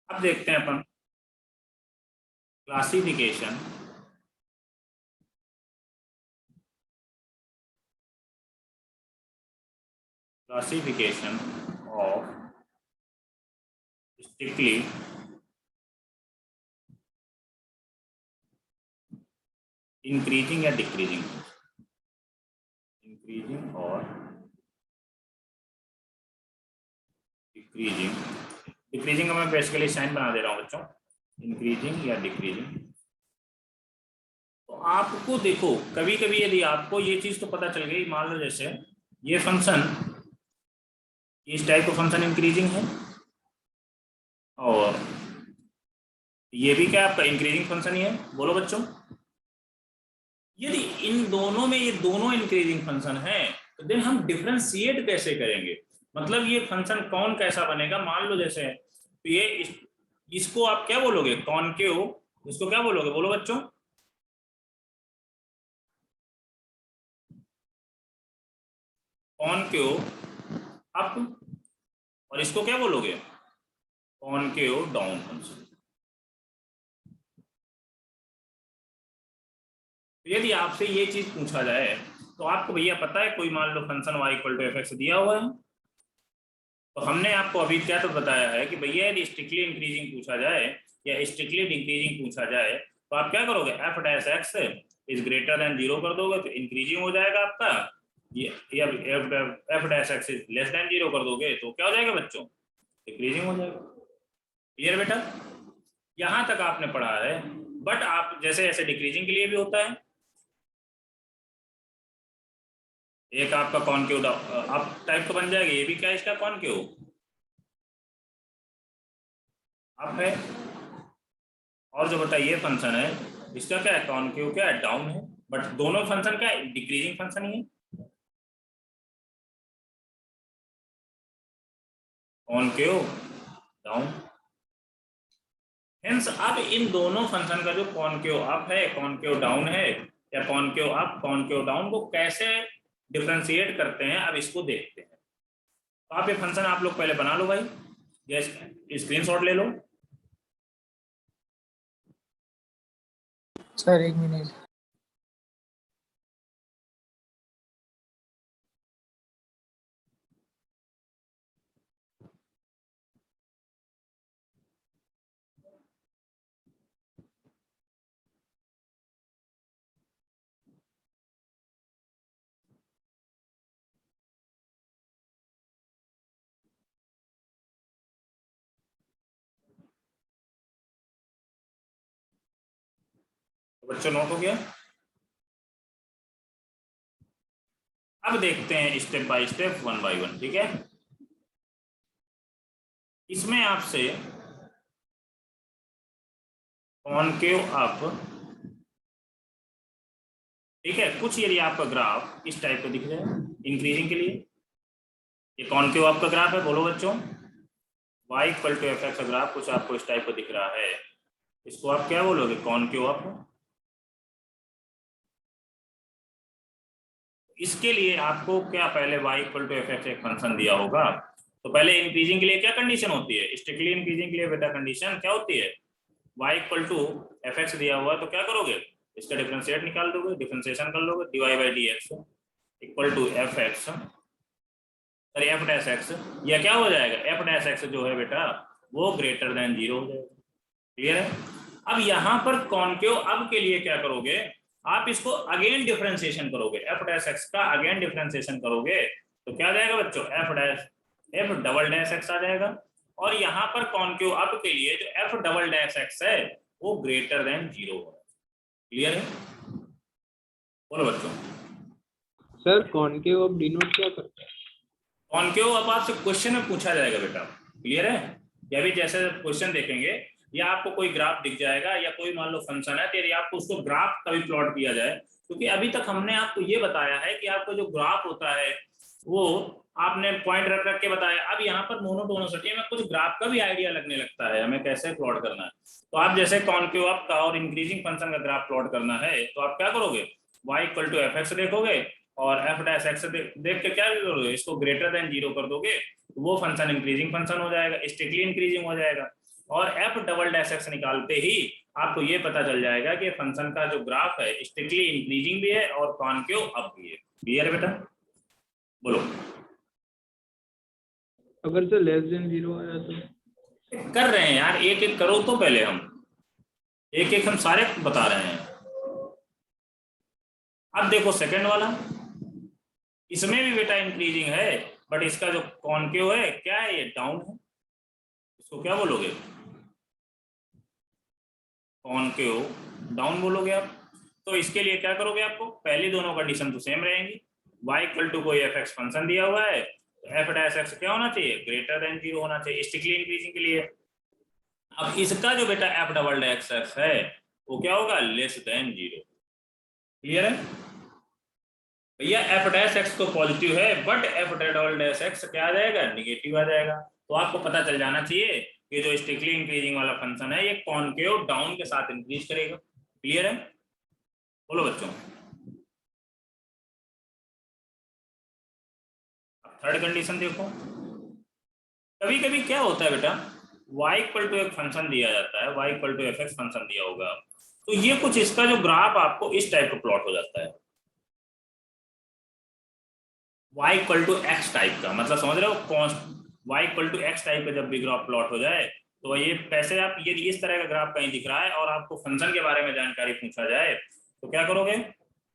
अब देखते हैं अपन क्लासिफिकेशन ऑफ स्ट्रिक्टली इंक्रीजिंग या डिक्रीजिंग, इंक्रीजिंग और डिक्रीजिंग। डिक्रीजिंग का मैं बेसिकली साइन बना दे रहा हूँ बच्चों, इंक्रीजिंग या डिक्रीजिंग। तो आपको देखो कभी कभी यदि आपको ये चीज तो पता चल गई, मान लो जैसे ये फंक्शन, इस टाइप का फंक्शन इंक्रीजिंग है और ये भी क्या आपका इंक्रीजिंग फंक्शन ही है, बोलो बच्चों। यदि इन दोनों में ये दोनों इंक्रीजिंग फंक्शन है तो देन हम डिफरेंशिएट कैसे करेंगे, मतलब ये फंक्शन कौन कैसा बनेगा। मान लो जैसे तो ये इसको आप क्या बोलोगे, कॉनकेव, इसको क्या बोलोगे, बोलो बच्चों। कॉनकेव अप, और इसको क्या बोलोगे, कॉनकेव डाउन फंक्शन। यदि आपसे ये चीज पूछा जाए तो आपको भैया पता है कोई मान लो function y equal to F x दिया हुआ है, तो हमने आपको अभी क्या तो बताया है कि भैया यदि स्ट्रिक्टली इंक्रीजिंग पूछा जाए या स्ट्रिक्टली डिक्रीजिंग पूछा जाए तो आप क्या करोगे, F dash x is greater than 0 कर दोगे तो इंक्रीजिंग हो जाएगा आपका, या F dash x is less than 0 कर दोगे तो क्या हो जाएगा बच्चों, डिक्रीजिंग हो जाएगा। क्लियर बेटा, यहां तक आपने पढ़ा है। बट आप जैसे ऐसे डिक्रीजिंग के लिए भी होता है, एक आपका कॉनकेव आप टाइप का बन जाएगा, ये भी क्या इसका कॉनकेव अप है, और जो बेटा ये फंक्शन है इसका क्या है, कॉनकेव क्या है, डाउन है। बट दोनों फंक्शन क्या है, डिक्रीजिंग फंक्शन ही है, कॉनकेव डाउन। हेंस अब इन दोनों फंक्शन का जो कॉनकेव अप है, कॉनकेव डाउन है, या कॉनकेव अप कॉनकेव डाउन को कैसे डिफरेंशिएट करते हैं, अब इसको देखते हैं। तो आप ये फंक्शन आप लोग पहले बना लो भाई, या स्क्रीनशॉट ले लो। सर एक मिनट। तो बच्चों नोट हो गया। अब देखते हैं step by step, one by one, ठीक है। इसमें आपसे कॉनकेव अप, ठीक है, कुछ यदि आपका ग्राफ इस टाइप का दिख रहा है इंक्रीजिंग के लिए, ये कॉनकेव अप का ग्राफ है, बोलो बच्चों। y equal to F X का ग्राफ कुछ आपको इस टाइप का दिख रहा है, इसको आप क्या बोलोगे, कॉनकेव अप। इसके लिए आपको क्या पहले y equal to F x एक फंक्शन दिया होगा, तो पहले इंक्रीजिंग के लिए क्या कंडीशन होती है, स्ट्रिक्टली इंक्रीजिंग के लिए बेटा कंडीशन क्या होती है, y equal to F x दिया हुआ है तो क्या करोगे, इसका डिफरेंशिएट निकाल दोगे, डिफरेंशिएशन कर लोगे, dy by D X equal to F X, अरे एफ डैश एक्स, या क्या हो जाएगा, एफ डैश एक्स जो है बेटा वो ग्रेटर देन 0 हो जाएगा। क्लियर है। अब यहाँ पर कॉनकेव अब के लिए क्या करोगे, आप इसको अगेन डिफरेंशिएशन करोगे, एफ डैश एक्स का अगेन डिफरेंशिएशन करोगे तो क्या आ जाएगा बच्चों, एफ डबल डैश एक्स आ जाएगा। और यहाँ पर कॉनकेव अब के लिए जो एफ डबल डैश एक्स है वो ग्रेटर देन 0 है। क्लियर है, बोलो बच्चों। सर कॉनकेव अब डिनोट क्या करता है? कॉनकेव अब आपसे क्वेश्चन में पूछा जाएगा बेटा। क्लियर है, या भी जैसे क्वेश्चन देखेंगे या आपको कोई ग्राफ दिख जाएगा या कोई मान लो फंक्शन है तो यदि आपको उसको ग्राफ कभी प्लॉट किया जाए, क्योंकि अभी तक हमने आपको ये बताया है कि आपको जो ग्राफ होता है वो आपने पॉइंट रख रख के बताया। अब यहाँ पर मोनोटोनिसिटी में कुछ ग्राफ का भी आइडिया लगने लगता है हमें कैसे प्लॉट करना है। तो आप जैसे कॉनकेव अप का और इंक्रीजिंग फंक्शन का ग्राफ प्लॉट करना है तो आप क्या करोगे, y equal to F X देखोगे और एफ डैश एक्स देख के क्या करोगे, इसको ग्रेटर देन 0 कर दोगे तो वो फंक्शन इंक्रीजिंग फंक्शन हो जाएगा, स्ट्रिक्टली इंक्रीजिंग हो जाएगा। और एफ डबल डैश एक्स निकालते ही आपको ये पता चल जाएगा कि फंक्शन का जो ग्राफ है स्ट्रिक्टली इंक्रीजिंग भी है और कॉनकेव अप भी है। क्लियर है बेटा? बोलो। अगर सर लेस देन 0 आया तो? कर रहे हैं यार, एक एक करो तो पहले, हम एक एक हम सारे बता रहे हैं। अब देखो सेकंड वाला, इसमें भी बेटा इंक्रीजिंग है, बट इसका जो कॉनकेव है क्या है, ये डाउन है। इसको क्या बोलोगे? कॉनकेव डाउन बोलोगे आप। तो इसके लिए क्या करोगे, आपको पहली दोनों कंडीशन तो सेम रहेंगी। y इक्वल टू कोई एफ एक्स फंक्शन दिया हुआ है तो एफ डैश एक्स क्या होना चाहिए, ग्रेटर देन 0 होना चाहिए स्ट्रिक्टली इंक्रीजिंग के लिए। अब इसका जो बेटा एफ डबल डैश एक्स है वो क्या होगा, लेस देन 0। क्लियर है भैया? एफ डैश एक्स तो पॉजिटिव है, but f double dash x क्या आ जाएगा, निगेटिव आ जाएगा। तो आपको पता चल जाना चाहिए कि जो स्ट्रिक्टली इंक्रीजिंग वाला फंक्शन है ये कॉनकेव डाउन के साथ इंक्रीज करेगा। क्लियर है? बोलो बच्चों। थर्ड कंडीशन देखो, कभी कभी क्या होता है बेटा, y इक्वल टू एक फंक्शन दिया जाता है, y equal to F x function दिया होगा, तो ये कुछ इसका जो ग्राफ आपको इस टाइप का प्लॉट हो जाता है, y equal to X type का, मतलब समझ रहे हो, y equal to X type का जब भी ग्राफ प्लॉट हो जाए तो ये पैसे आप ये इस तरह का ग्राफ कहीं दिख रहा है और आपको फंक्शन के बारे में जानकारी पूछा जाए तो क्या करोगे,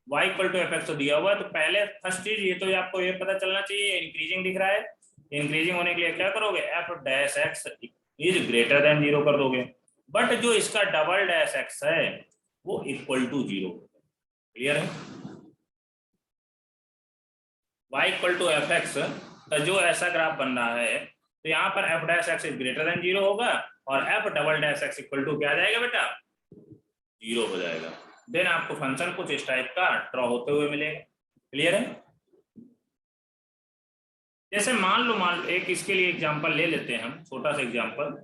y equal to F X तो दिया हुआ है, तो पहले फर्स्ट चीज ये तो आपको ये पता चलना चाहिए इंक्रीजिंग दिख रहा है। इंक्रीजिंग होने के लिए क्या करोगे, F dash x is greater than 0 कर दोगे, बट जो इसका डबल डैश एक्स है वो इक्वल टू 0। क्लियर है? y equal to F X का जो ऐसा ग्राफ बन रहा है तो यहाँ पर F dash x is greater than 0 होगा और F double dash x equal to क्या आ जाएगा बेटा, 0 हो जाएगा। देन आपको फंक्शन कुछ इस टाइप का ड्रॉ होते हुए मिलेगा। क्लियर है? जैसे मान लो एक इसके लिए एग्जांपल ले लेते हैं हम, छोटा सा एग्जांपल,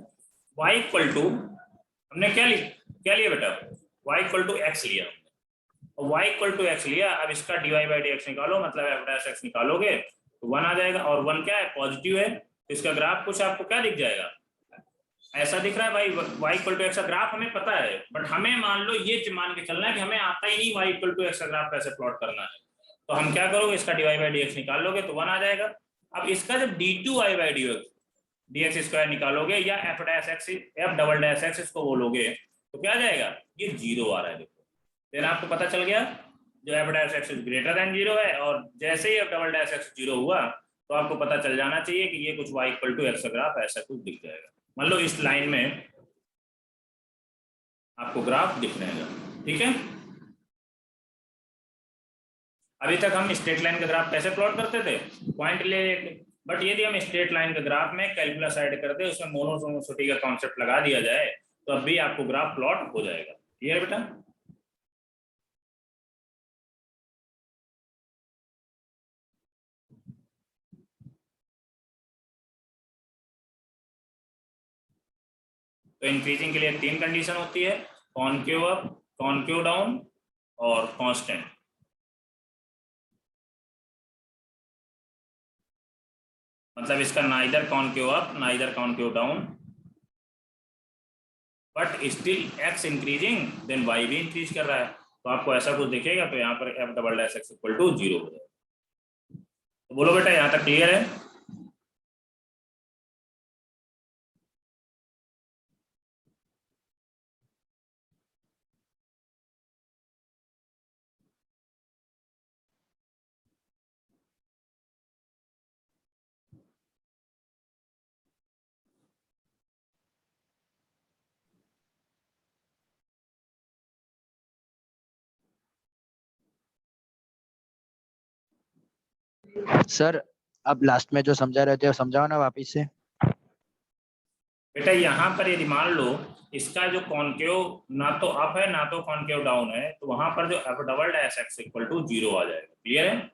y इक्वल टू हमने क्या लिया बेटा, y इक्वल टू एक्स लिया और y इक्वल टू एक्स लिया। अब इसका dy बाई डी एक्स निकालो, मतलब एफ डैश एक्स निकालोगे तो 1 आ जाएगा और 1 क्या है, पॉजिटिव है, तो इसका ग्राफ कुछ आपको क्या दिख जाएगा, ऐसा दिख रहा है भाई। y इक्वल टू एक्स का ग्राफ हमें पता है, बट हमें मान लो ये मान के चलना है कि हमें आता ही नहीं y इक्वल टू एक्स का ग्राफ कैसे प्लॉट करना है, तो हम क्या करोगे, इसका dy बाई डी एक्स निकाल लोगे तो 1 आ जाएगा। अब इसका जब d2y by D x square निकालोगे या F dash x F double dash x इसको बोलोगे तो क्या आ जाएगा, ये 0 आ रहा है। देखो फिर आपको पता चल गया जो F dash x greater than 0 है, और जैसे ही एफ डबल डैश एक्स 0 हुआ तो आपको पता चल जाना चाहिए कि ये कुछ y इक्वल टू एक्स का ग्राफ ऐसा कुछ दिख जाएगा। मान लो इस लाइन में आपको ग्राफ दिख रहेगा। ठीक है? अभी तक हम स्ट्रेट लाइन का ग्राफ कैसे प्लॉट करते थे, पॉइंट ले, बट यदि हम स्ट्रेट लाइन के ग्राफ में कैलकुलस ऐड करते हैं, उसमें मोनोटोनिसिटी का कॉन्सेप्ट लगा दिया जाए तो अब भी आपको ग्राफ प्लॉट हो जाएगा। क्लियर बेटा? तो इंक्रीजिंग के लिए 3 कंडीशन होती है, कॉनकेव अप, कॉनकेव डाउन और कांस्टेंट। मतलब इसका neither concave up neither concave down, but still X increasing then Y भी इंक्रीज कर रहा है, तो आपको ऐसा कुछ दिखेगा तो यहाँ पर F double dash x equal to 0 हो जाएगा। तो बोलो बेटा यहाँ तक क्लियर है? सर अब लास्ट में जो समझा रहे थे समझाओ ना वापिस से। बेटा यहाँ पर यदि मान लो इसका जो कॉनकेव ना तो अप है ना तो कॉनकेव डाउन है, तो वहां पर जो f double dash x equal to 0 आ जाएगा। क्लियर है?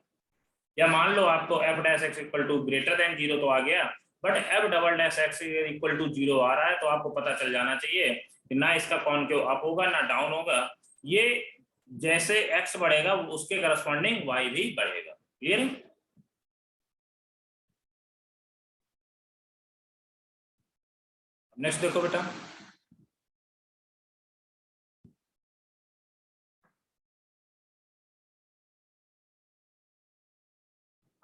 या मान लो आपको f dash x equal to greater than 0 तो आ गया, but f double dash x equal to 0 आ रहा है, तो आपको पता चल जाना चाहिए कि ना इसका कॉनकेव अप होगा ना डाउन होगा, ये जैसे एक्स बढ़ेगा उसके करस्पॉन्डिंग वाई भी बढ़ेगा। क्लियर है? नेक्स्ट देखो बेटा,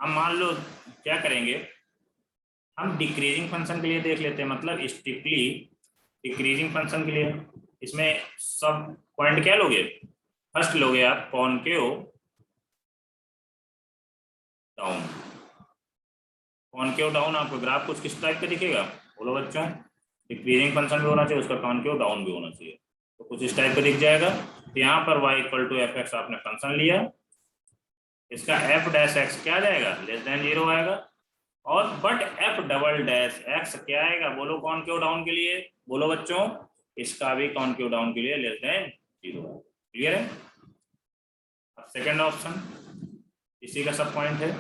हम मान लो क्या करेंगे, हम डिक्रीजिंग फंक्शन के लिए देख लेते हैं, मतलब स्ट्रिक्टली डिक्रीजिंग फंक्शन के लिए। इसमें सब पॉइंट क्या लोगे, फर्स्ट लोगे आप कॉनकेव डाउन। कॉनकेव डाउन आपका ग्राफ कुछ किस टाइप का दिखेगा, बोलो बच्चों। डिक्रीजिंग फंक्शन भी होना चाहिए, उसका कॉनकेव डाउन भी होना चाहिए, तो कुछ इस टाइप का दिख जाएगा। तो यहाँ पर y equal to F x आपने फंक्शन लिया, इसका एफ डैश एक्स क्या आ जाएगा, लेस देन 0 आएगा। और but f double dash x क्या आएगा, बोलो कॉनकेव डाउन के लिए, बोलो बच्चों। इसका भी कॉनकेव डाउन के लिए लेस देन 0। क्लियर है। अब सेकेंड ऑप्शन इसी का सब पॉइंट है।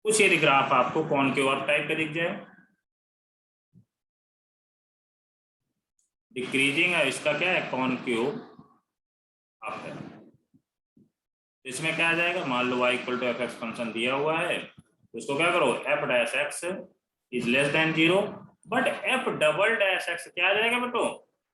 कुछ यदि ग्राफ आपको कॉनकेव अप टाइप का दिख जाए, डिक्रीजिंग है, इसका क्या है कॉनकेव अप है, इसमें क्या आ जाएगा, मान लो y equal to F x function दिया हुआ है, तो इसको क्या करो, f dash x is less than 0, but f double dash x क्या आ जाएगा बेटो,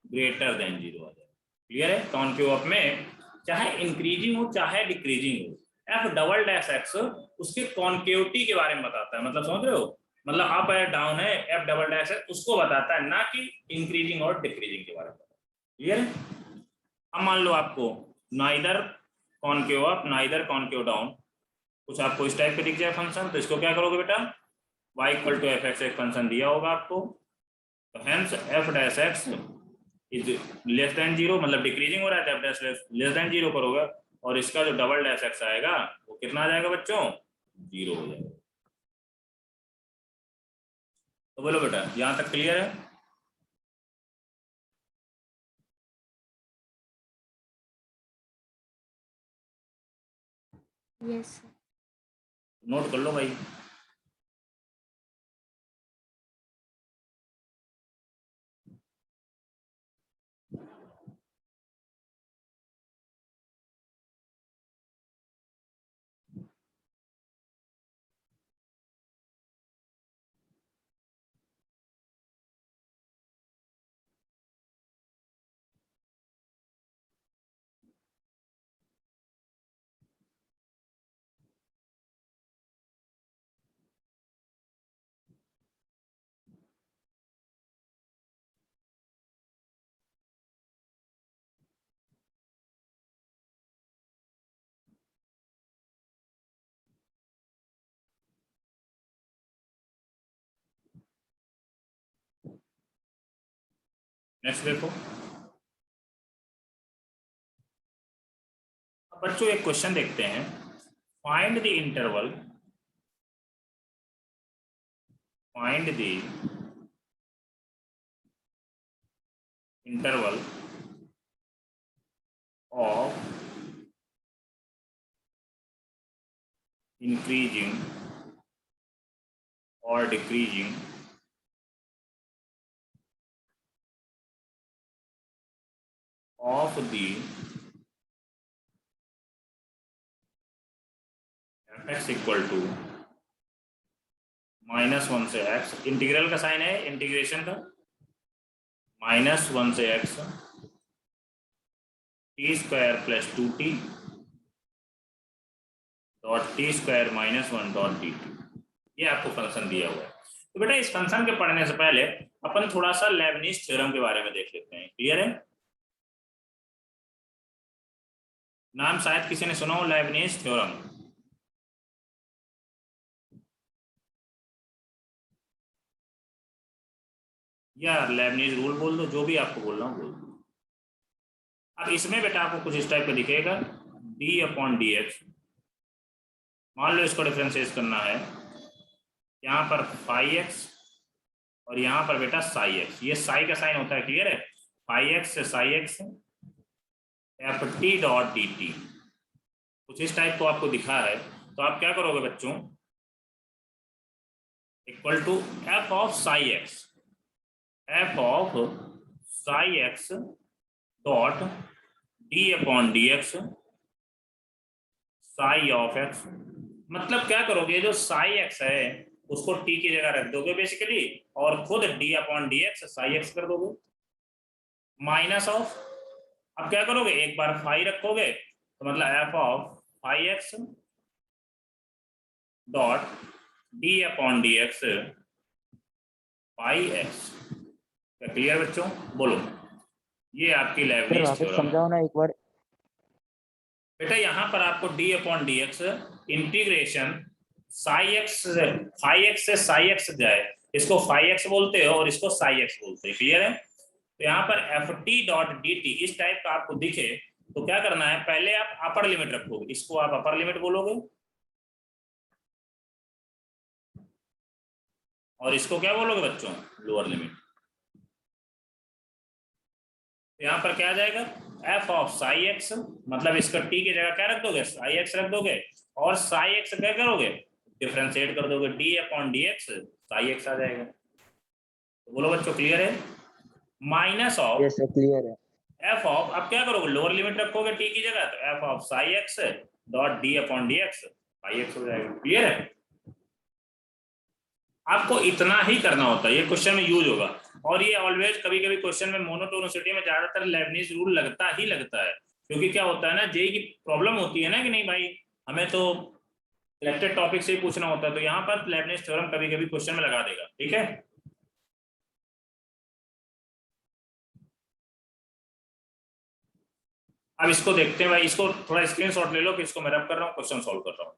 ग्रेटर देन 0 आ जाएगा। क्लियर है। कॉनकेव अप में चाहे इंक्रीजिंग हो चाहे डिक्रीजिंग हो, एफ डबल डैश एक्स उसके कॉनकेविटी के बारे में बताता है, मतलब समझ रहे हो, मतलब अप है डाउन है, एफ डबल डैश है उसको बताता है, ना कि इंक्रीजिंग और डिक्रीजिंग के बारे में। क्लियर है। अब मान लो आपको neither concave up neither concave down, कुछ आपको इस टाइप का दिख जाए फंक्शन, तो इसको क्या करोगे बेटा, y equal to F x एक फंक्शन दिया होगा आपको, तो hence f dash x is less than 0, मतलब डिक्रीजिंग हो रहा है, एफ डैश लेस देन 0 करोगे, और इसका जो डबल डैश एक्स आएगा वो कितना आ जाएगा बच्चों, 0 हो जाएगा। तो बोलो बेटा यहां तक क्लियर है। Yes sir. नोट कर लो भाई। नेक्स्ट देखो, अब बच्चों एक क्वेश्चन देखते हैं, find the interval, find the interval of increasing or decreasing of the fx equal to -1 से x, इंटीग्रल का साइन है इंटीग्रेशन का, -1 से x t square plus 2t dot t square -1 dot dt, ये आपको फंक्शन दिया हुआ है। तो बेटा इस फंक्शन के पढ़ने से पहले अपन थोड़ा सा लेबनिज थ्योरम के बारे में देख लेते हैं। क्लियर है। नाम शायद किसी ने सुना हो लेबनिज थ्योरम, या लेबनिज रूल बोल दो, जो भी आपको बोल रहा हूँ बोल दो। अब इसमें बेटा आपको कुछ इस टाइप का दिखेगा, डी अपॉन डी एक्स, मान लो इसको डिफरेंशिएट करना है, यहाँ पर फाई एक्स और यहाँ पर बेटा साई एक्स, ये साई का साइन होता है। क्लियर है। फाई एक्स से psi x F T dot D T, कुछ इस टाइप को आपको दिखा है, तो आप क्या करोगे बच्चों, equal to f of psi x, f of psi x dot d upon d x psi of x, मतलब क्या करोगे, जो साई एक्स है उसको टी की जगह रख दोगे बेसिकली, और खुद D upon d x psi x कर दोगे, माइनस ऑफ, अब क्या करोगे एक बार फाई रखोगे तो मतलब f of phi x dot d upon d x pi x. Clear बच्चों, बोलो। ये आपकी सर लेबनिज वापस थ्योरम है। समझाओ ना एक बार। बेटा यहाँ पर आपको d upon d x integration psi x phi x से साई एक्स जाए, इसको फाई एक्स बोलते हो और इसको साई एक्स बोलते हैं। क्लियर है? तो यहाँ पर F T dot D T इस टाइप का आपको दिखे तो क्या करना है, पहले आप अपर लिमिट रखोगे, इसको आप अपर लिमिट बोलोगे और इसको क्या बोलोगे बच्चों, लोअर लिमिट। यहाँ पर क्या आ जाएगा, एफ ऑफ साई एक्स, मतलब इसका टी की जगह क्या रख दोगे, साई एक्स रख दोगे और साई एक्स क्या करोगे, डिफरेंशिएट कर दोगे, d upon d x psi x आ जाएगा। तो बोलो बच्चों क्लियर है? Minus of yes sir clear है। एफ ऑफ, अब क्या करोगे, लोअर लिमिट रखोगे टी की जगह, तो F of psi x dot d upon d x psi x हो जाएगा। क्लियर है? आपको इतना ही करना होता है, ये क्वेश्चन में यूज होगा। और ये ऑलवेज कभी कभी क्वेश्चन में मोनोटोनिसिटी में ज्यादातर लेबनीज रूल लगता ही लगता है, क्योंकि क्या होता है ना, जेई की प्रॉब्लम होती है ना कि नहीं भाई, हमें तो सिलेक्टेड टॉपिक से ही पूछना होता है, तो यहाँ पर लेबनीज थ्योरम कभी कभी क्वेश्चन में लगा देगा। ठीक है, अब इसको देखते हैं भाई, इसको थोड़ा स्क्रीनशॉट ले लो कि इसको मैं रब कर रहा हूँ, क्वेश्चन सॉल्व कर रहा हूँ।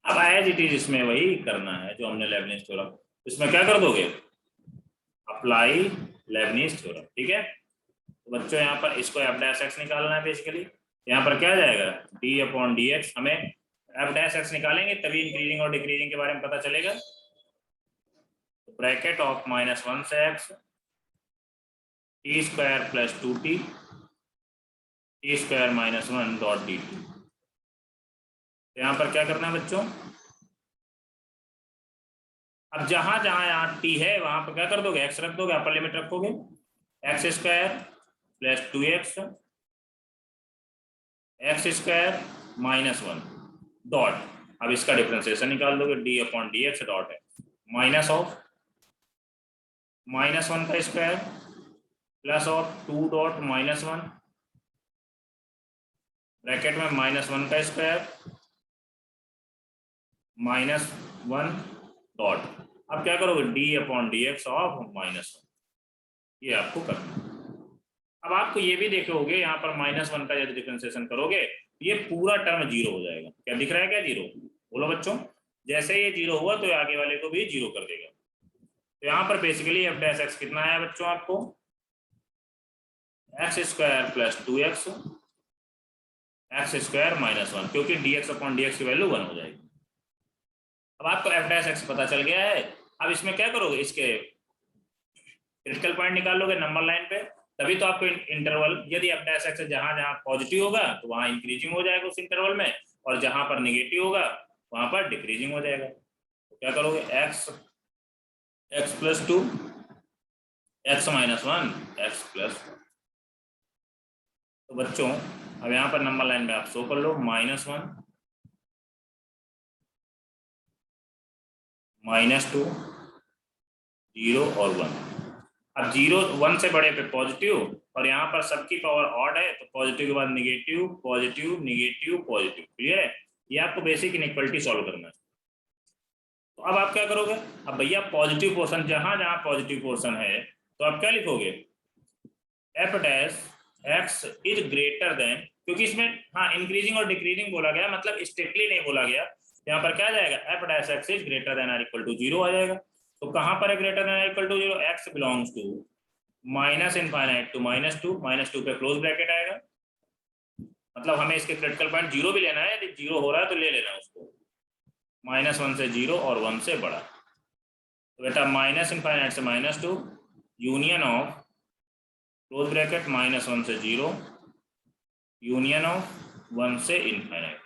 अब एज इट इज इसमें वही करना है जो हमने लेबनीज थ्योरम, इसमें क्या कर दोगे, अप्लाई लेबनीज थ्योरम। ठीक है, तो बच्चों यहाँ पर इसको एफ डैश एक्स निकालना है बेसिकली। यहाँ पर क्या जाएगा, डी अपॉन डी एक्स, हमें एफ डैश एक्स निकालेंगे तभी इंक्रीजिंग और डिक्रीजिंग के बारे में पता चलेगा। तो ब्रैकेट ऑफ -1 से x T square plus 2t T square -1 dot D T. यहाँ पर क्या करना है बच्चों, अब जहां जहां यहाँ टी है वहां पर क्या कर दोगे, एक्स रख दोगे, अपर लिमिट रखोगे, x square plus 2x x square -1 dot, अब इसका डिफरेंशिएशन निकाल दोगे, d upon d x dot x minus of -1 का square plus of 2 dot -1 bracket में -1 का स्क्वायर -1 डॉट, अब क्या करोगे, D upon d x of -1, ये आपको करना है। अब आपको ये भी देखोगे यहाँ पर -1 का यदि डिफरेंशिएशन करोगे ये पूरा टर्म जीरो हो जाएगा। क्या दिख रहा है, क्या जीरो, बोलो बच्चों। जैसे ये जीरो हुआ तो आगे वाले को भी जीरो कर देगा। तो यहाँ पर बेसिकली एफ डैश एक्स कितना आया बच्चों आपको, x square plus 2x x square -1, क्योंकि dx अपॉन dx की वैल्यू 1 हो जाएगी। अब आपको एफ डैश एक्स पता चल गया है। अब इसमें क्या करोगे, इसके क्रिटिकल पॉइंट निकालोगे नंबर लाइन पे, तभी तो आपको इंटरवल, यदि एफ डैश एक्स जहां जहां पॉजिटिव होगा तो वहां इंक्रीजिंग हो जाएगा उस इंटरवल में, और जहां पर नेगेटिव होगा वहां पर डिक्रीजिंग हो जाएगा। तो क्या करोगे, x plus 2 x -1 x plus. तो बच्चों अब यहाँ पर नंबर लाइन में आप शो कर लो, -1 -2 0 और 1। अब 0 1 से बड़े पे पॉजिटिव, और यहाँ पर सबकी पावर ऑड है तो पॉजिटिव के बाद negative positive negative positive. Clear है? ये आपको बेसिक इनइक्वालिटी सॉल्व करना है। तो अब आप क्या करोगे, अब भैया पॉजिटिव पोर्शन, जहां जहां पॉजिटिव पोर्शन है तो आप क्या लिखोगे, F dash x is greater then, क्योंकि इसमें हाँ इंक्रीजिंग और डिक्रीजिंग बोला गया, मतलब स्ट्रिक्टली नहीं बोला गया। यहाँ पर क्या जाएगा, f dash x is greater than or equal to 0 आ जाएगा। तो कहां पर है greater than or equal to 0, x belongs to -∞ to -2 पे क्लोज ब्रैकेट आएगा, मतलब हमें इसके क्रिटिकल पॉइंट 0 भी लेना है, यदि 0 हो रहा है तो ले लेना उसको, -1 से 0 और 1 से बड़ा। तो बेटा -∞ से -2 यूनियन ऑफ क्लोज ब्रैकेट -1 से 0 यूनियन ऑफ 1 से ∞।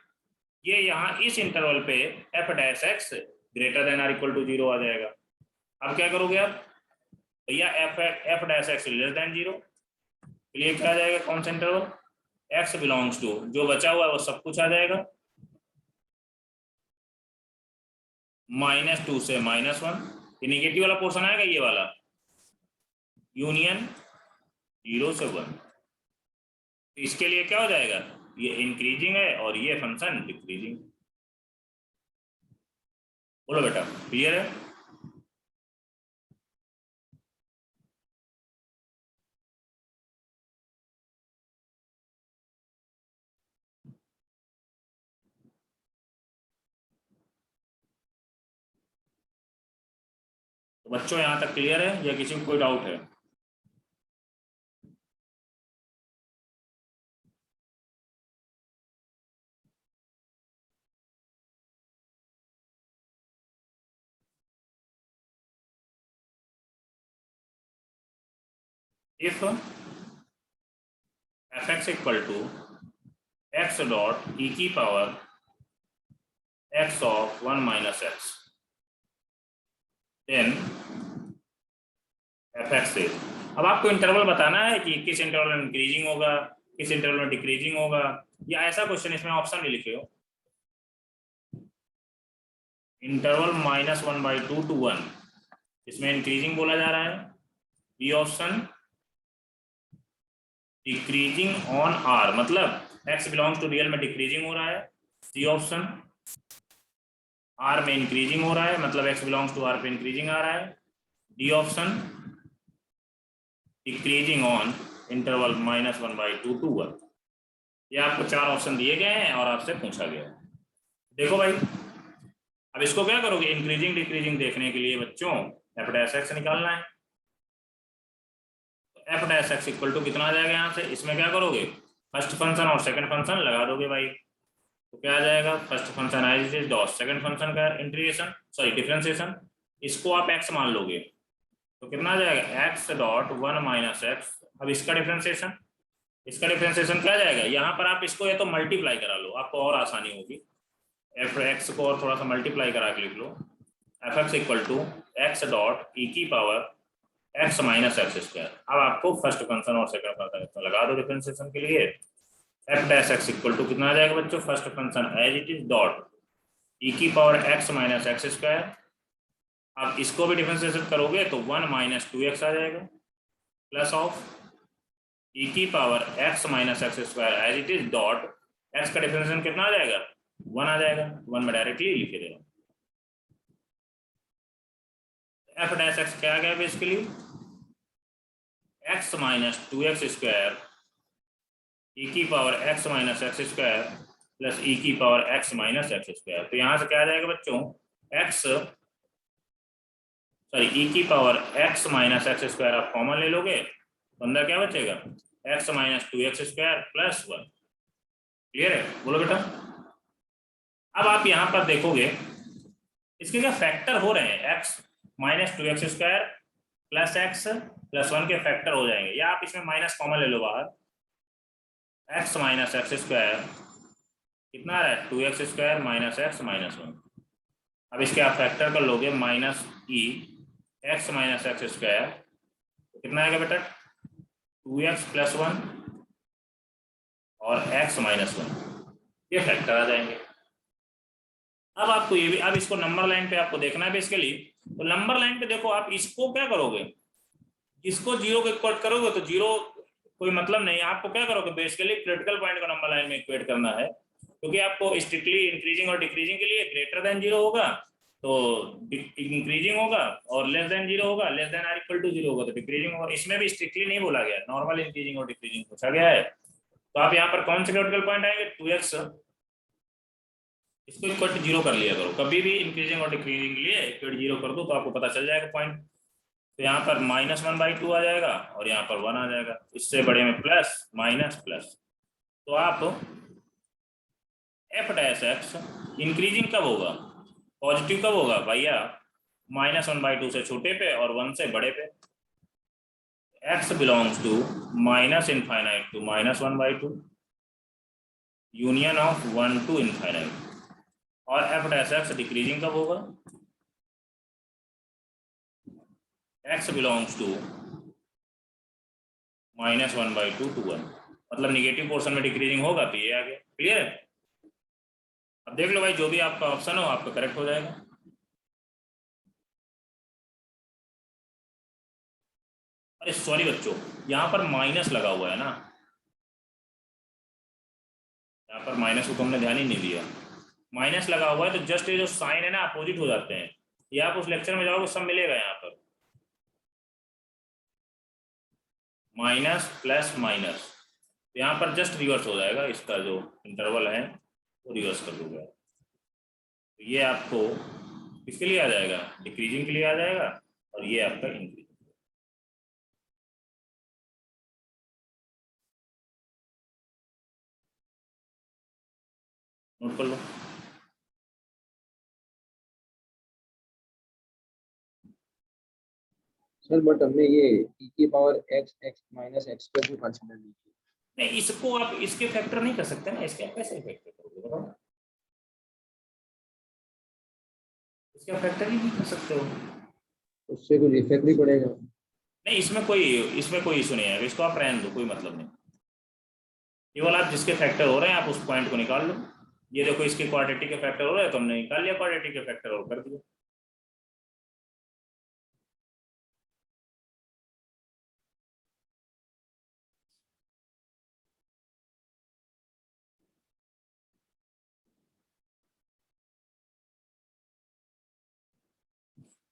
ये यहाँ इस इंटरवल पे f dash x greater than or equal to 0 आ जाएगा। अब क्या करोगे आप भैया, f dash x less than 0 के लिए क्या आ जाएगा, कौन सा इंटरवल, x बिलोंग्स टू, जो बचा हुआ है वो सब कुछ आ जाएगा, -2 से -1, ये निगेटिव वाला पोर्शन आएगा, ये वाला यूनियन 0 से 1। तो इसके लिए क्या हो जाएगा, ये इंक्रीजिंग है और ये फंक्शन डिक्रीजिंग। बोलो बेटा, क्लियर है? तो बच्चों यहाँ तक क्लियर है या किसी को कोई डाउट है? If fx equal to x dot e की power x of 1 minus x, then fx से, अब आपको इंटरवल बताना है कि किस इंटरवल में इंक्रीजिंग होगा, किस इंटरवल में डिक्रीजिंग होगा, या ऐसा क्वेश्चन इसमें ऑप्शन नहीं लिखे हो। इंटरवल -1/2 to 1, इसमें इंक्रीजिंग बोला जा रहा है। B option decreasing on R, मतलब x बिलोंग्स टू रियल में डिक्रीजिंग हो रहा है। सी ऑप्शन आर में इंक्रीजिंग हो रहा है, मतलब x बिलोंग्स टू आर पे इंक्रीजिंग आ रहा है। D option decreasing on interval -1/2 to 1। ये आपको 4 ऑप्शन दिए गए हैं और आपसे पूछा गया है। देखो भाई, अब इसको क्या करोगे, इंक्रीजिंग डिक्रीजिंग देखने के लिए बच्चों एफ डैश एक्स निकालना है। F dash x equal to कितना आ जाएगा यहाँ से, इसमें क्या करोगे, फर्स्ट फंक्शन और सेकंड फंक्शन लगा दोगे भाई। तो क्या आ जाएगा, first function as it is dot second function का इंटीग्रेशन, सॉरी डिफरेंशिएशन, इसको आप एक्स मान लोगे तो कितना आ जाएगा, एक्स डॉट 1 माइनस एक्स। अब इसका डिफरेंशिएशन, इसका डिफरेंशिएशन क्या जाएगा, यहाँ पर आप इसको या तो मल्टीप्लाई करा लो, आपको और आसानी होगी। एफ एक्स को और थोड़ा सा मल्टीप्लाई करा के लिख लो, f x equal to x dot e की power x minus x square. अब आपको फर्स्ट फंक्शन और सेकंड फंक्शन लगा दो डिफरेंशिएशन के लिए। F dash x equal to कितना आ जाएगा बच्चों, first function as it is dot e की power x minus x square. अब इसको भी डिफरेंशिएशन करोगे तो 1 माइनस 2x आ जाएगा, प्लस ऑफ ई की power x minus x square as it is dot x का डिफरेंशिएशन कितना आ जाएगा, 1 आ जाएगा। 1 में डायरेक्टली लिखे दे रहा हूँ। एफ डैश एक्स क्या आ गया basically, x minus 2x square e की power x minus x square plus e की power x minus x square. तो यहाँ से क्या आ जाएगा बच्चों, एक्स सॉरी ई की power x minus x square आप कॉमन ले लोगे तो अंदर क्या बचेगा, x minus 2x square plus 1। Clear है, बोलो बेटा। अब आप यहाँ पर देखोगे इसके क्या फैक्टर हो रहे हैं, x minus 2x square plus x plus 1 के फैक्टर हो जाएंगे, या आप इसमें माइनस कॉमन ले लो बाहर। एक्स माइनस एक्स स्क्वायर कितना है, 2x square minus x minus 1। अब इसके आप फैक्टर कर लोगे, माइनस ई एक्स माइनस एक्स स्क्वायर कितना आएगा बेटा, 2x प्लस 1 और x माइनस 1, ये फैक्टर आ जाएंगे। अब आपको ये भी, अब इसको नंबर लाइन पे आपको देखना है बेसिकली। तो नंबर लाइन पे देखो, आप इसको क्या करोगे, इसको 0 को इक्वेट करोगे तो 0 कोई मतलब नहीं, आपको क्या करोगे बेसिकली क्रिटिकल पॉइंट को नंबर लाइन में इक्वेट करना है, क्योंकि आपको स्ट्रिक्टली इंक्रीजिंग और डिक्रीजिंग के लिए ग्रेटर देन 0 होगा तो इंक्रीजिंग होगा, और लेस देन 0 होगा, less than or equal to 0 होगा तो डिक्रीजिंग होगा। इसमें भी स्ट्रिक्टली नहीं बोला गया, नॉर्मल इंक्रीजिंग और डिक्रीजिंग पूछा गया है। तो आप यहाँ पर कौन से क्रिटिकल पॉइंट आएंगे, 2x, इसको इक्वल टू 0 कर लिया करो, कभी भी इंक्रीजिंग और डिक्रीजिंग के लिए इक्वल टू 0 कर दो तो आपको पता चल जाएगा पॉइंट। तो यहाँ पर -1/2 आ जाएगा और यहाँ पर 1 आ जाएगा, इससे बड़े में प्लस माइनस प्लस। तो आप एफ डैश एक्स इंक्रीजिंग कब होगा, पॉजिटिव कब होगा भैया, -1/2 से छोटे पे और 1 से बड़े पे। x belongs to -∞ to -1/2 union of 1 to ∞। और एफ डैश एक्स डिक्रीजिंग कब होगा, x बिलोंग्स टू -1/2 to 1, मतलब निगेटिव पोर्शन में डिक्रीजिंग होगा तो ये आ गया। क्लियर है? अब देख लो भाई, जो भी आपका ऑप्शन हो आपका करेक्ट हो जाएगा। अरे सॉरी बच्चों, यहाँ पर माइनस लगा हुआ है ना, यहाँ पर माइनस को तुमने ध्यान ही नहीं दिया। माइनस लगा हुआ है तो जस्ट ये जो साइन है ना अपोजिट हो जाते हैं। ये आप उस लेक्चर में जाओगे सब मिलेगा यहाँ पर, माइनस प्लस माइनस, यहाँ पर जस्ट रिवर्स हो जाएगा, इसका जो इंटरवल है वो रिवर्स कर दूंगा। तो ये आपको किसके लिए आ जाएगा? डिक्रीजिंग के लिए आ जाएगा, और ये आपका इंक्रीजिंग। नोट कर लो। सर बट हमने ये e की power x minus x square भी कंसीडर नहीं की। नहीं, इसको आप इसके फैक्टर नहीं कर सकते ना, इसके आप कैसे फैक्टर करोगे बताओ? इसका फैक्टर ही नहीं कर सकते हो। उससे कुछ इफेक्ट भी पड़ेगा? नहीं, इसमें कोई इशू नहीं है, इसको आप रहने दो, कोई मतलब नहीं। केवल आप जिसके फैक्टर हो रहे हैं आप उस पॉइंट को निकाल लो। ये देखो इसके क्वाड्रेटिक के फैक्टर हो रहे हैं तो हमने निकाल लिया क्वाड्रेटिक के फैक्टर और कर दिया।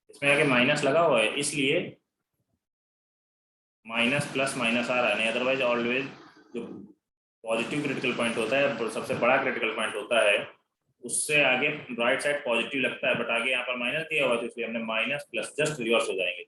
इसमें आगे माइनस लगा हुआ है इसलिए माइनस प्लस माइनस आ रहा है, नहीं अदरवाइज ऑलवेज जो पॉजिटिव क्रिटिकल पॉइंट होता है, सबसे बड़ा क्रिटिकल पॉइंट होता है, उससे आगे राइट साइड पॉजिटिव लगता है, बट आगे यहाँ पर माइनस दिया हुआ है तो इसलिए हमने माइनस प्लस जस्ट रिवर्स हो जाएंगे।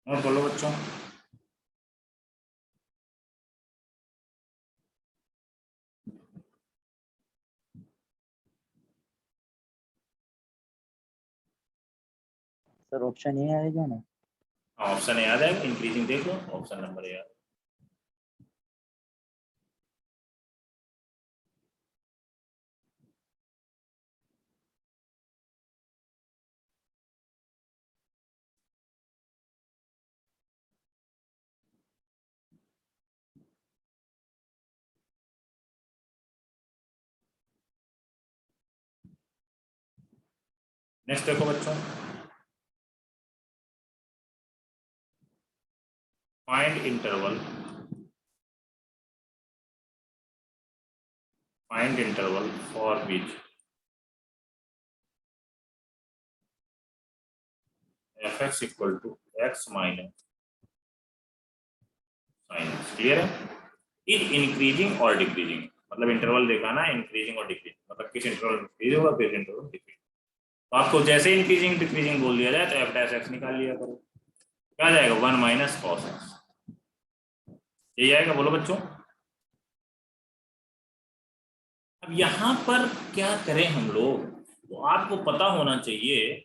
और बोलो बच्चों। सर ऑप्शन ये आएगा ना? ऑप्शन याद है, इंक्रीजिंग देख लो, ऑप्शन नंबर याद। नेक्स्ट देखो बच्चों, find interval for which fx equal to x minus sine. Clear है? इज इंक्रीजिंग और डिक्रीजिंग, मतलब इंटरवल देखा ना, इंक्रीजिंग और डिक्रीजिंग, मतलब किस इंटरवल में इंक्रीज होगा किस इंटरवल में डिक्रीज। तो आपको जैसे इंक्रीजिंग डिक्रीजिंग बोल दिया जाए तो एफ डैश एक्स निकाल लिया करो, क्या आ जाएगा? 1 माइनस कॉस एक्स, यही आएगा। बोलो बच्चों। अब यहाँ पर क्या करें हम लोग, तो आपको पता होना चाहिए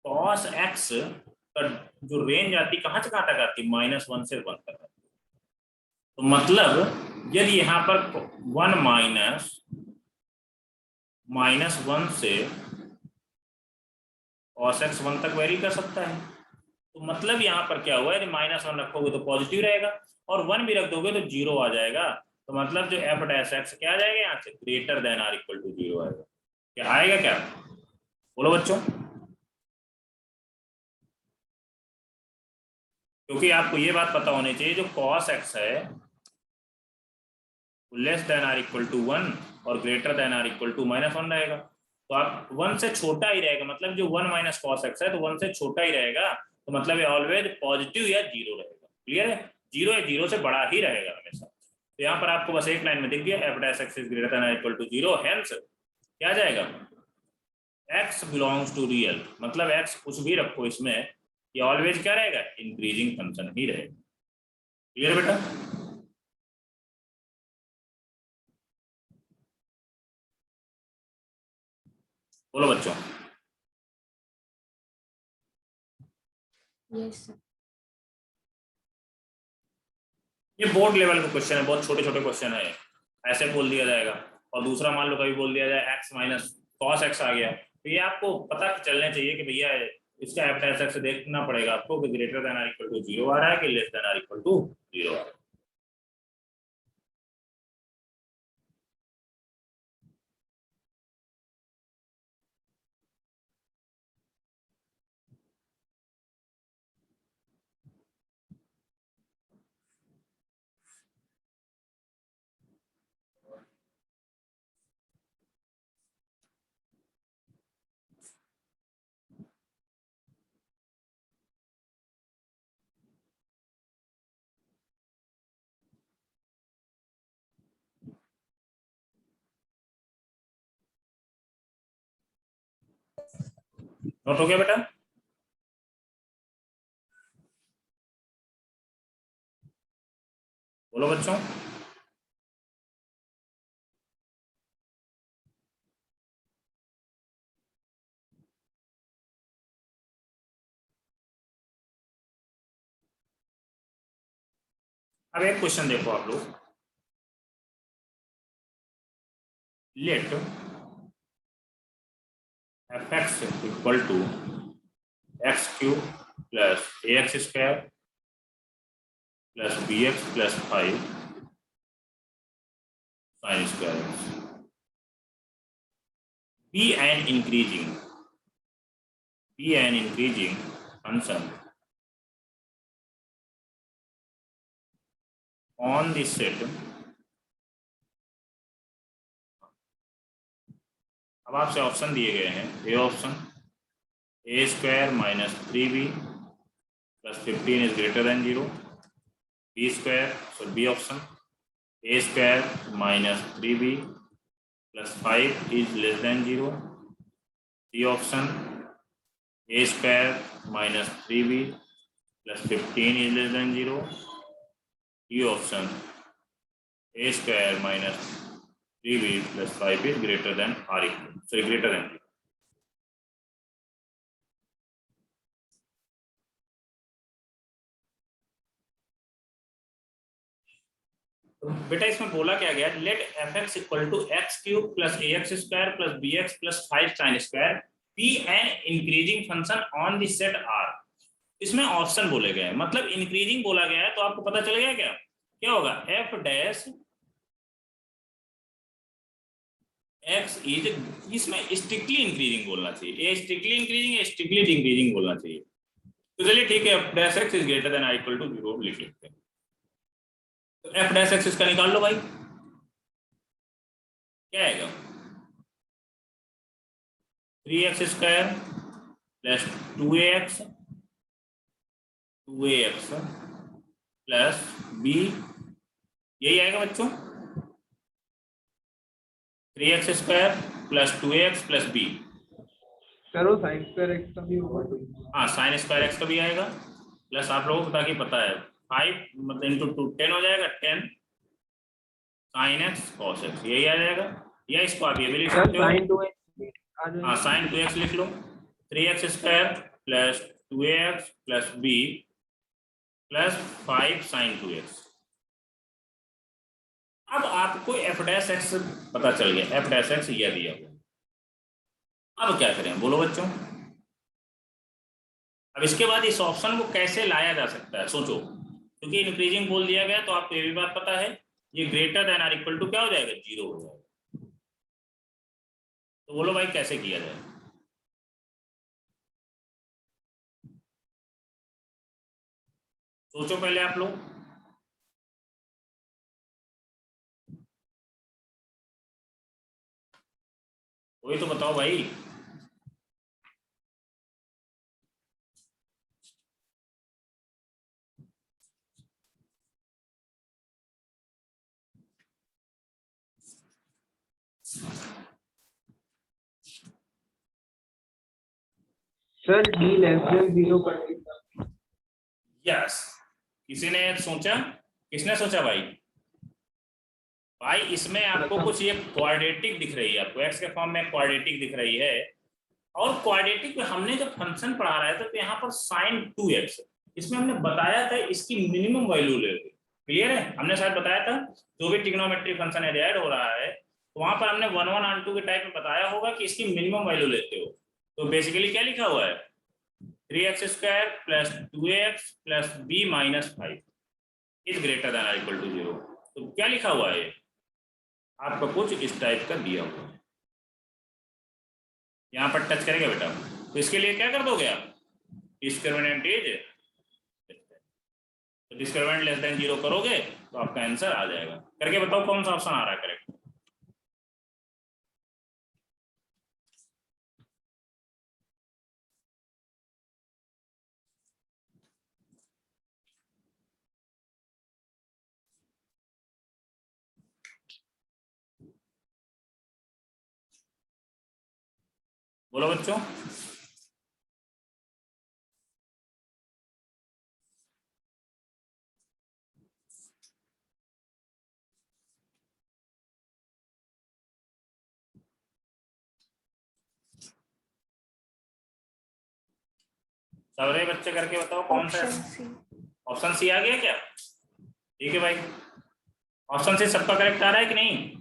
कॉस एक्स का जो रेंज आती कहाँ से कहाँ तक आती? -1 से 1 तक। तो मतलब यदि यहाँ पर 1 माइनस 1 से cos x 1 तक वेरी कर सकता है, तो मतलब यहाँ पर क्या हुआ है, -1 रखोगे तो पॉजिटिव रहेगा और 1 भी रख दोगे तो 0 आ जाएगा। तो मतलब जो एफ डैश एक्स क्या आ जाएगा यहाँ से? Greater than or equal to 0 आएगा। क्या आएगा क्या? बोलो बच्चों। क्योंकि आपको ये बात पता होनी चाहिए जो cos x है less than or equal to 1 और greater than or equal to -1 रहेगा। तो आप 1 से छोटा ही रहेगा, मतलब जो 1 माइनस कॉस एक्स है तो 1 से छोटा ही रहेगा, तो मतलब ये ऑलवेज पॉजिटिव या 0 रहेगा। क्लियर है? 0 या 0 से बड़ा ही रहेगा हमेशा। तो यहाँ पर आपको बस एक लाइन में दिख गया, f dash x is greater than or equal to 0, hence क्या जाएगा? x बिलोंग्स टू रियल, मतलब x कुछ भी रखो इसमें, ये ऑलवेज क्या रहेगा? इंक्रीजिंग फंक्शन ही रहेगा। क्लियर बेटा? बोलो बच्चों। Yes sir. ये बोर्ड लेवल का क्वेश्चन है, बहुत छोटे छोटे क्वेश्चन है, ऐसे बोल दिया जाएगा। और दूसरा मान लो कभी बोल दिया जाए x माइनस कॉस एक्स आ गया, तो ये आपको पता चलना चाहिए कि भैया इसका एफ डैश एक्स देखना पड़ेगा आपको कि greater than or equal to 0 आ रहा है कि less than or equal to 0 आ रहा है। नोट हो गया बेटा? बोलो बच्चों। अब एक क्वेश्चन देखो आप लोग, let f x equal to x cube plus a x square plus b x plus 5 sine square x be an increasing function on the set। अब आपसे ऑप्शन दिए गए हैं, A option a square minus 3b plus 15 is greater than 0, B square, so B option a square minus 3b plus 5 is less than 0, C option a square minus 3b plus 15 is less than 0, D option a square minus 3b plus 5 is greater than or equal, so greater than 0. तो बेटा इसमें बोला क्या गया, let f x equal to x cube plus a x square plus b x plus 5 sine square be an increasing function on the set R. इसमें option बोले गए, मतलब इंक्रीजिंग बोला गया है, तो आपको पता चल गया क्या होगा, एफ डैश एक्स इज, इसमें स्ट्रिक्टली इंक्रीजिंग बोलना चाहिए, ए स्ट्रिक्टली इंक्रीजिंग या स्ट्रिक्टली डिक्रीजिंग बोलना चाहिए। तो चलिए ठीक है, f dash x is greater than equal to 0 लिख लेते हैं। तो एफ डैश एक्स इसका निकाल लो भाई, क्या आएगा 3x square plus 2ax plus b, यही आएगा बच्चों, 3x square plus 2ax plus b। करो साइन स्क्वायर एक्स का भी होगा। हाँ साइन स्क्वायर एक्स का भी आएगा, प्लस आप लोगों को ताकि पता है 5 मतलब इंटू 2 10 हो जाएगा, 10 साइन एक्स कॉस एक्स, यही आ जाएगा। या इसको आप ये भी लिख सकते हो, हाँ साइन 2x लिख लो, 3x square plus 2ax plus b plus 5 sine 2x। अब आपको एफ डैश एक्स पता चल गया, एफ डैश एक्स यह दिया हुआ। अब क्या करें बोलो बच्चों। अब इसके बाद इस ऑप्शन को कैसे लाया जा सकता है सोचो, क्योंकि इंक्रीजिंग बोल दिया गया तो आपको ये भी बात पता है, ये greater than or equal to क्या हो जाएगा, 0 हो जाएगा। तो बोलो भाई कैसे किया जाए। सोचो पहले आप लोग। वही तो बताओ भाई। सर डी लेस देन 0 कर देता। यस, किसी ने सोचा, किसने सोचा भाई? भाई इसमें आपको कुछ ये क्वाड्रेटिक दिख रही है, आपको एक्स के फॉर्म में क्वाड्रेटिक दिख रही है, और क्वाड्रेटिक में हमने जब फंक्शन पढ़ा रहा है तो यहाँ पर sin 2x, इसमें हमने बताया था इसकी मिनिमम वैल्यू ले लो। क्लियर है, हमने शायद बताया था जो भी ट्रिग्नोमेट्रिक फंक्शन ऐड हो रहा है तो वहां पर हमने 1 1 और 2 के टाइप में बताया होगा कि इसकी मिनिमम वैल्यू लेते हो। तो बेसिकली क्या लिखा हुआ है, 3x square plus 2x plus b minus 5 is greater then और इक्वल टू 0। तो क्या लिखा हुआ है, आपको कुछ इस टाइप का दिया हुआ है, यहाँ पर टच करेगा बेटा। तो इसके लिए क्या कर दोगे आप, डिस्क्रिमिनेंट इज, तो डिस्क्रिमिनेंट लेस देन 0 करोगे तो आपका आंसर आ जाएगा। करके बताओ कौन सा ऑप्शन आ रहा है करेक्ट। बोलो बच्चों। सारे बच्चे करके बताओ कौन सा। ऑप्शन सी आ गया क्या, ठीक है भाई। ऑप्शन सी सबका करेक्ट आ रहा है कि नहीं।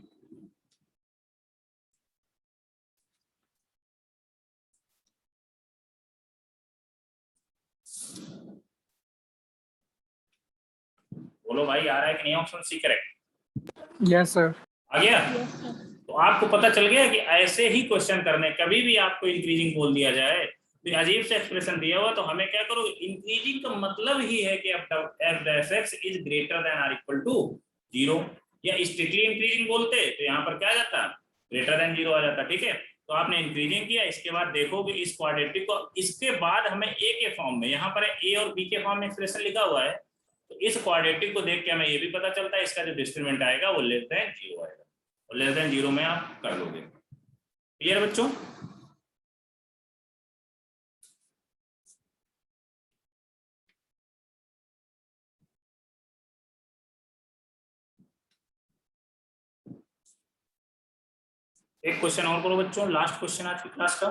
बोलो भाई, आ रहा है कि नहीं option C correct. Yes sir. आ गया। तो आपको पता चल गया कि ऐसे ही क्वेश्चन करने, कभी भी आपको इंक्रीजिंग बोल दिया जाए तो अजीब से एक्सप्रेशन दिया हुआ तो हमें क्या करो, इंक्रीजिंग का मतलब ही है कि f(x) इज ग्रेटर देन और इक्वल टू 0, या स्ट्रिक्टली इंक्रीजिंग बोलते तो यहाँ पर क्या आ जाता, ग्रेटर देन 0 आ जाता। ठीक है, तो आपने इंक्रीजिंग किया, इसके बाद देखोगे इस क्वाड्रेटिक को, इसके बाद हमें ए के फॉर्म में, यहाँ पर ए और बी के फॉर्म में एक्सप्रेशन लिखा हुआ है, तो इस क्वाड्रेटिक को देख के हमें ये भी पता चलता है इसका जो डिस्क्रिमिनेंट आएगा वो लेस देन 0 आएगा, और लेस देन 0 में आप कर लोगे। क्लियर बच्चों। एक क्वेश्चन और करो बच्चों, लास्ट क्वेश्चन आज की क्लास का।